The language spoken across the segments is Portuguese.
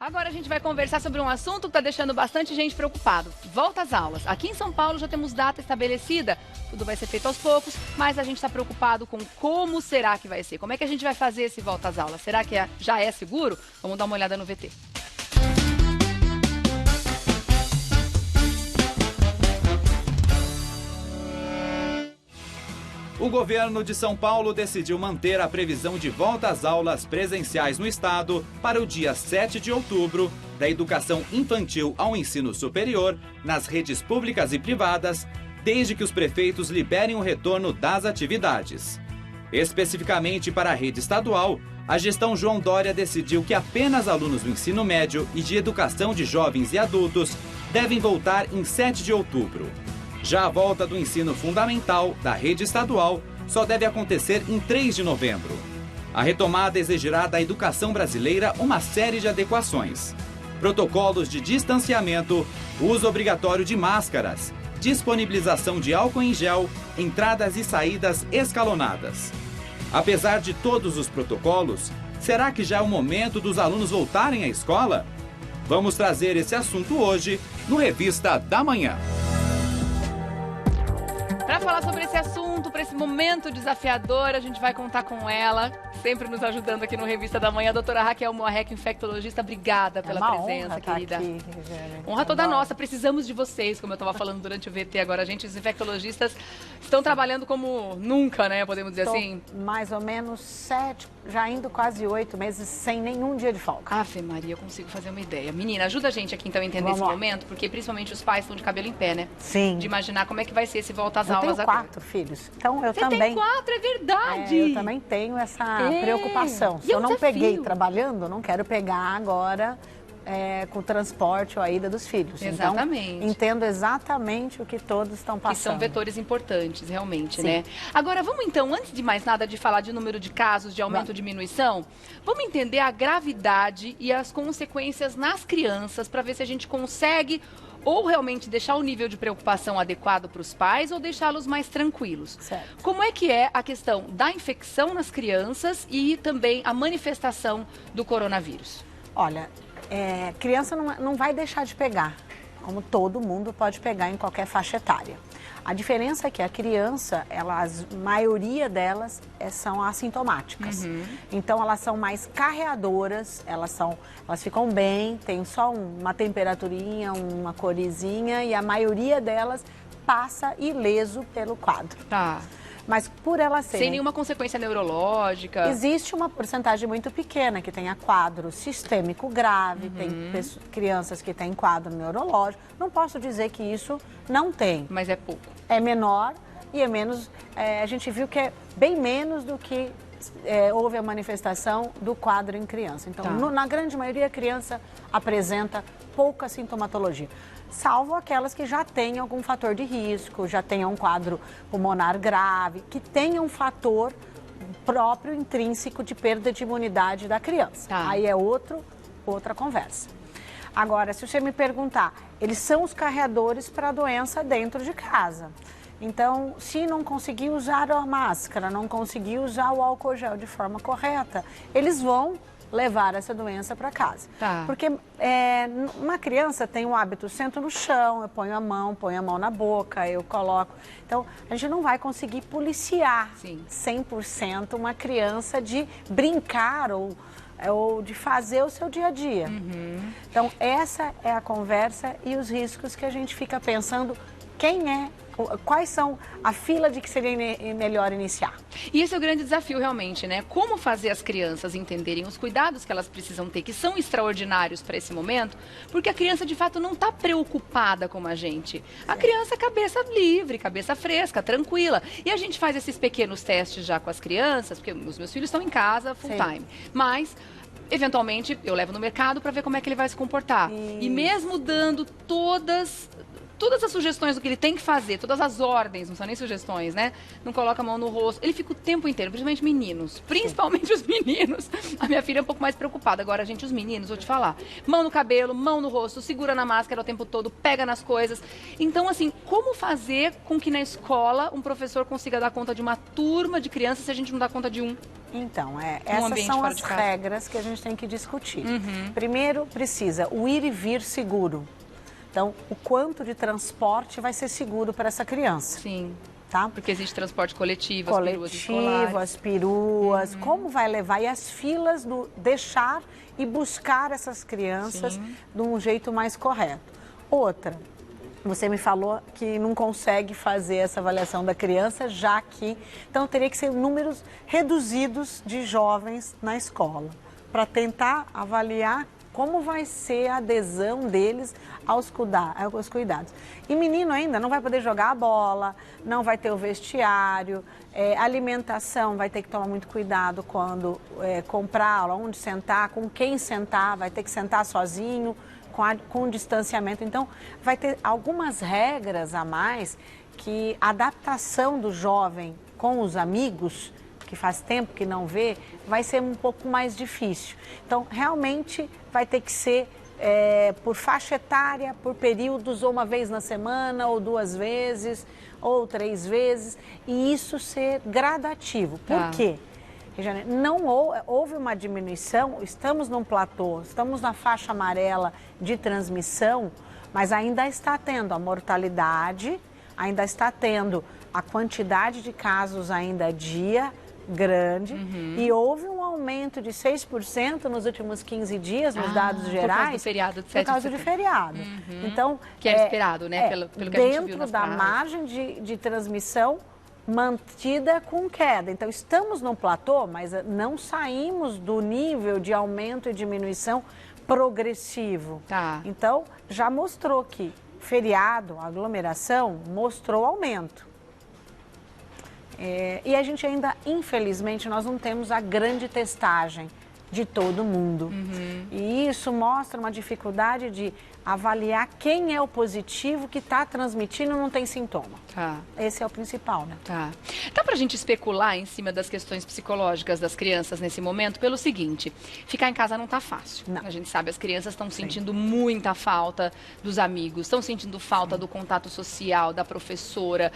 Agora a gente vai conversar sobre um assunto que está deixando bastante gente preocupado. Volta às aulas. Aqui em São Paulo já temos data estabelecida, tudo vai ser feito aos poucos, mas a gente está preocupado com como será que vai ser. Como é que a gente vai fazer esse volta às aulas? Será que já é seguro? Vamos dar uma olhada no VT. O governo de São Paulo decidiu manter a previsão de volta às aulas presenciais no estado para o dia 7 de outubro, da educação infantil ao ensino superior, nas redes públicas e privadas, desde que os prefeitos liberem o retorno das atividades. Especificamente para a rede estadual, a gestão João Dória decidiu que apenas alunos do ensino médio e de educação de jovens e adultos devem voltar em 7 de outubro. Já a volta do ensino fundamental da rede estadual só deve acontecer em 3 de novembro. A retomada exigirá da educação brasileira uma série de adequações. Protocolos de distanciamento, uso obrigatório de máscaras, disponibilização de álcool em gel, entradas e saídas escalonadas. Apesar de todos os protocolos, será que já é o momento dos alunos voltarem à escola? Vamos trazer esse assunto hoje no Revista da Manhã. Para falar sobre esse assunto, para esse momento desafiador, a gente vai contar com ela, sempre nos ajudando aqui no Revista da Manhã, a doutora Raquel Moarec, infectologista. Obrigada pela presença, querida. Aqui, honra toda nossa. Precisamos de vocês, como eu estava falando durante o VT agora. Os infectologistas estão trabalhando como nunca, né? Podemos dizer assim. Mais ou menos 7, já indo quase 8 meses sem nenhum dia de folga. Ave Maria, eu consigo fazer uma ideia. Menina, ajuda a gente aqui então a entender esse momento, porque principalmente os pais estão de cabelo em pé, né? Sim. De imaginar como é que vai ser esse volta às aulas agora. Eu tenho 4 filhos, então eu Você também... tem 4, é verdade! Eu também tenho essa preocupação. Se eu não peguei trabalhando, eu não quero pegar agora com o transporte ou a ida dos filhos. Exatamente. Então, entendo exatamente o que todos estão passando. Que são vetores importantes, realmente, né? Agora, vamos então, antes de mais nada, de falar de número de casos, de aumento ou diminuição, vamos entender a gravidade e as consequências nas crianças para ver se a gente consegue ou realmente deixar o nível de preocupação adequado para os pais ou deixá-los mais tranquilos. Certo. Como é que é a questão da infecção nas crianças e também a manifestação do coronavírus? Olha, criança não vai deixar de pegar, como todo mundo pode pegar em qualquer faixa etária. A diferença é que a criança, a maioria delas são assintomáticas. Então, elas são mais carreadoras, elas ficam bem, tem só uma temperaturinha, uma corizinha, e a maioria delas passa ileso pelo quadro. Tá. Mas por ela ser... Sem nenhuma consequência neurológica? Existe uma porcentagem muito pequena que tenha quadro sistêmico grave, tem crianças que têm quadro neurológico. Não posso dizer que isso não tem. Mas é pouco. É menor e é menos... a gente viu que é bem menos do que houve a manifestação do quadro em criança. Então, na grande maioria, a criança apresenta pouca sintomatologia. Salvo aquelas que já têm algum fator de risco, já tenham um quadro pulmonar grave, que tenham um fator próprio, intrínseco de perda de imunidade da criança. Aí é outra conversa. Agora, se você me perguntar, eles são os carreadores para a doença dentro de casa. Então, se não conseguir usar a máscara, não conseguir usar o álcool gel de forma correta, eles vão levar essa doença para casa. Porque uma criança tem o hábito, sento no chão, eu ponho a mão na boca, eu coloco. Então, a gente não vai conseguir policiar 100% uma criança de brincar ou de fazer o seu dia a dia. Então, essa é a conversa e os riscos que a gente fica pensando quais são a fila de que seria melhor iniciar. E esse é o grande desafio realmente, né? Como fazer as crianças entenderem os cuidados que elas precisam ter, que são extraordinários para esse momento, porque a criança de fato não está preocupada como a gente. A criança é cabeça livre, cabeça fresca, tranquila. E a gente faz esses pequenos testes já com as crianças, porque os meus filhos estão em casa full time. Mas eventualmente eu levo no mercado para ver como é que ele vai se comportar. E mesmo dando todas as sugestões do que ele tem que fazer, todas as ordens, não são nem sugestões, né? Não coloca a mão no rosto. Ele fica o tempo inteiro, principalmente meninos. Principalmente os meninos. A minha filha é um pouco mais preocupada. Agora, gente, os meninos, vou te falar. Mão no cabelo, mão no rosto, segura na máscara o tempo todo, pega nas coisas. Então, assim, como fazer com que na escola um professor consiga dar conta de uma turma de crianças se a gente não dá conta de um? Então, essas são as regras que a gente tem que discutir. Primeiro, precisa o ir e vir seguro. Então, o quanto de transporte vai ser seguro para essa criança. Sim. Tá? Porque existe transporte coletivo, as peruas, como vai levar e as filas do deixar e buscar essas crianças de um jeito mais correto. Outra, você me falou que não consegue fazer essa avaliação da criança, já que então teria que ser números reduzidos de jovens na escola, para tentar avaliar como vai ser a adesão deles aos cuidados. E menino ainda não vai poder jogar a bola, não vai ter o vestiário, alimentação, vai ter que tomar muito cuidado quando comprar, onde sentar, com quem sentar, vai ter que sentar sozinho, com distanciamento. Então, vai ter algumas regras a mais que a adaptação do jovem com os amigos, que faz tempo que não vê, vai ser um pouco mais difícil. Então, realmente vai ter que ser por faixa etária, por períodos, ou uma vez na semana, ou 2 vezes, ou 3 vezes, e isso ser gradativo. Por quê? Não houve uma diminuição, estamos num platô, estamos na faixa amarela de transmissão, mas ainda está tendo a mortalidade, ainda está tendo a quantidade de casos ainda dia grande, e houve um aumento de 6% nos últimos 15 dias nos dados gerais. Por causa do feriado de 7 por causa de feriado. Então, que era esperado, né? Pelo que a gente viu dentro nas da margem de transmissão mantida com queda. Então, estamos num platô, mas não saímos do nível de aumento e diminuição progressivo. Então, já mostrou que feriado, aglomeração, mostrou aumento. E a gente ainda, infelizmente, nós não temos a grande testagem de todo mundo. E isso mostra uma dificuldade de avaliar quem é o positivo que está transmitindo e não tem sintoma. Esse é o principal, né? Dá pra gente especular em cima das questões psicológicas das crianças nesse momento pelo seguinte: ficar em casa não tá fácil. A gente sabe, as crianças estão sentindo muita falta dos amigos, estão sentindo falta do contato social, da professora,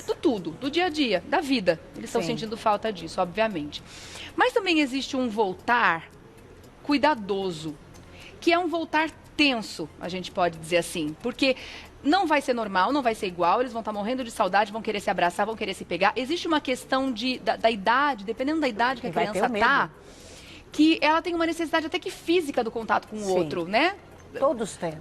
do tudo, do dia a dia, da vida. Eles estão sentindo falta disso, obviamente. Mas também existe um voltar cuidadoso, que é um voltar tenso, a gente pode dizer assim, porque não vai ser normal, não vai ser igual, eles vão estar morrendo de saudade, vão querer se abraçar, vão querer se pegar. Existe uma questão da idade, dependendo da idade que a criança está, que ela tem uma necessidade até que física do contato com o outro, né? Todos têm.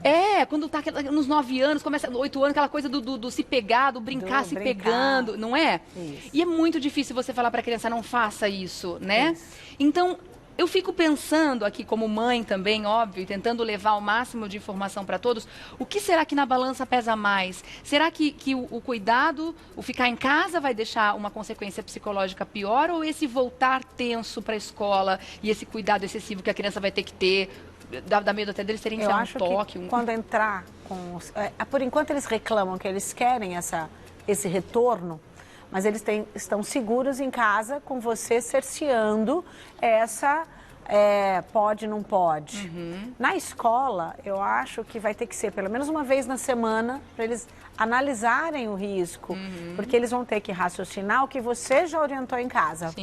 Quando tá nos 9 anos, começa 8 anos, aquela coisa do se pegar, do brincar se pegando, não é? Isso. E é muito difícil você falar para a criança, não faça isso, né? Então, eu fico pensando aqui como mãe também, óbvio, e tentando levar o máximo de informação para todos, o que será que na balança pesa mais? Será que o cuidado, o ficar em casa vai deixar uma consequência psicológica pior, ou esse voltar tenso para a escola e esse cuidado excessivo que a criança vai ter que ter? Dá medo até deles terem um toque. Quando entrar com por enquanto eles reclamam que eles querem esse retorno, mas eles estão seguros em casa com você cerceando essa pode, não pode. Na escola, eu acho que vai ter que ser pelo menos uma vez na semana para eles analisarem o risco, porque eles vão ter que raciocinar o que você já orientou em casa,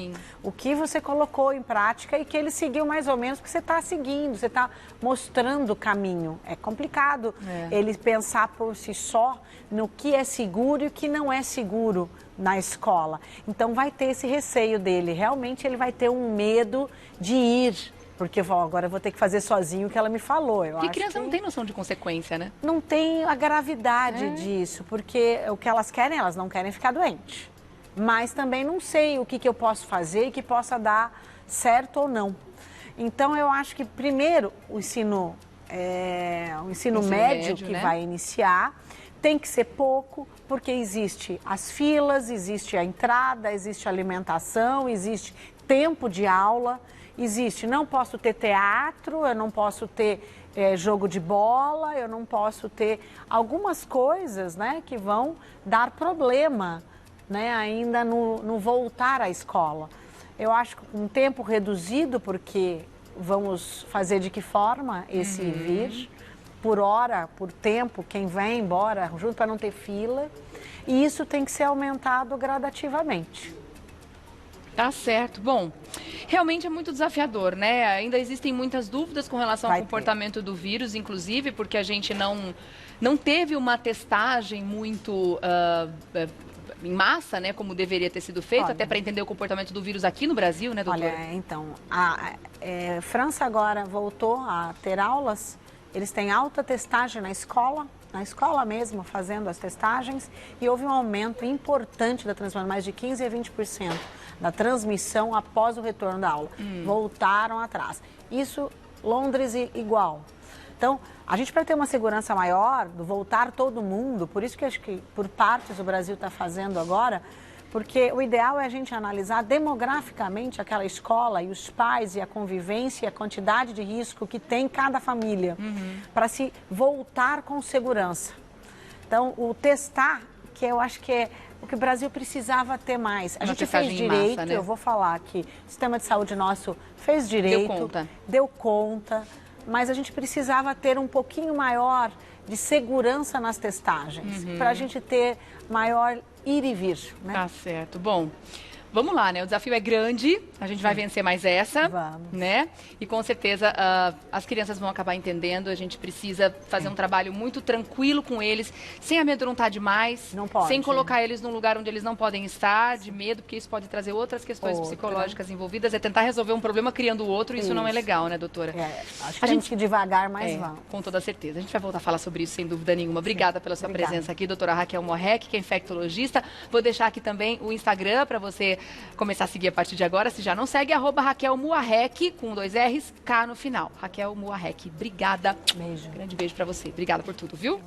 o que você colocou em prática e que ele seguiu mais ou menos, porque você está seguindo, você está mostrando o caminho. É complicado ele pensar por si só no que é seguro e o que não é seguro na escola. Então vai ter esse receio dele, realmente ele vai ter um medo de ir, porque agora eu vou ter que fazer sozinho o que ela me falou. Porque criança não tem noção de consequência, né? Não tem a gravidade disso, porque o que elas não querem ficar doentes. Mas também não sei o que eu posso fazer e que possa dar certo ou não. Então eu acho que primeiro o ensino médio que vai iniciar tem que ser pouco, porque existe as filas, existe a entrada, existe a alimentação, existe tempo de aula, não posso ter teatro, eu não posso ter jogo de bola, eu não posso ter algumas coisas, né, que vão dar problema, né, ainda no voltar à escola. Eu acho que um tempo reduzido, porque vamos fazer de que forma esse vir, por hora, por tempo, quem vem embora, junto para não ter fila, e isso tem que ser aumentado gradativamente. Tá certo. Bom, realmente é muito desafiador, né? Ainda existem muitas dúvidas com relação ao comportamento do vírus, inclusive porque a gente não teve uma testagem muito em massa, né? Como deveria ter sido feito, até para entender o comportamento do vírus aqui no Brasil, né, doutora? Olha, então, a França agora voltou a ter aulas, eles têm alta testagem na escola mesmo, fazendo as testagens, e houve um aumento importante da transmissão, mais de 15% a 20% da transmissão após o retorno da aula. Voltaram atrás. Isso, Londres igual. Então, a gente para ter uma segurança maior, do voltar todo mundo, por isso que acho que por partes o Brasil está fazendo agora, porque o ideal é a gente analisar demograficamente aquela escola e os pais e a convivência e a quantidade de risco que tem cada família, para se voltar com segurança. Então, o testar, que eu acho que é o que o Brasil precisava ter mais. A gente fez direito, massa, né? Eu vou falar que o sistema de saúde nosso fez direito, deu conta, mas a gente precisava ter um pouquinho maior de segurança nas testagens, para a gente ter maior ir e vir, né? Tá certo. Bom, vamos lá, né? O desafio é grande, a gente vai vencer mais essa, né? E com certeza as crianças vão acabar entendendo, a gente precisa fazer um trabalho muito tranquilo com eles, sem amedrontar demais, sem colocar eles num lugar onde eles não podem estar, de medo, porque isso pode trazer outras questões psicológicas envolvidas, é tentar resolver um problema criando outro, isso não é legal, né, doutora? Acho que temos que devagar, mas vamos. Com toda certeza. A gente vai voltar a falar sobre isso, sem dúvida nenhuma. Obrigada pela sua presença aqui, doutora Raquel Mohek, que é infectologista. Vou deixar aqui também o Instagram para você começar a seguir a partir de agora, se já não segue, @Raquel Mohek, com 2 R's, K no final. Raquel Mohek, obrigada. Beijo. Grande beijo pra você. Obrigada por tudo, viu?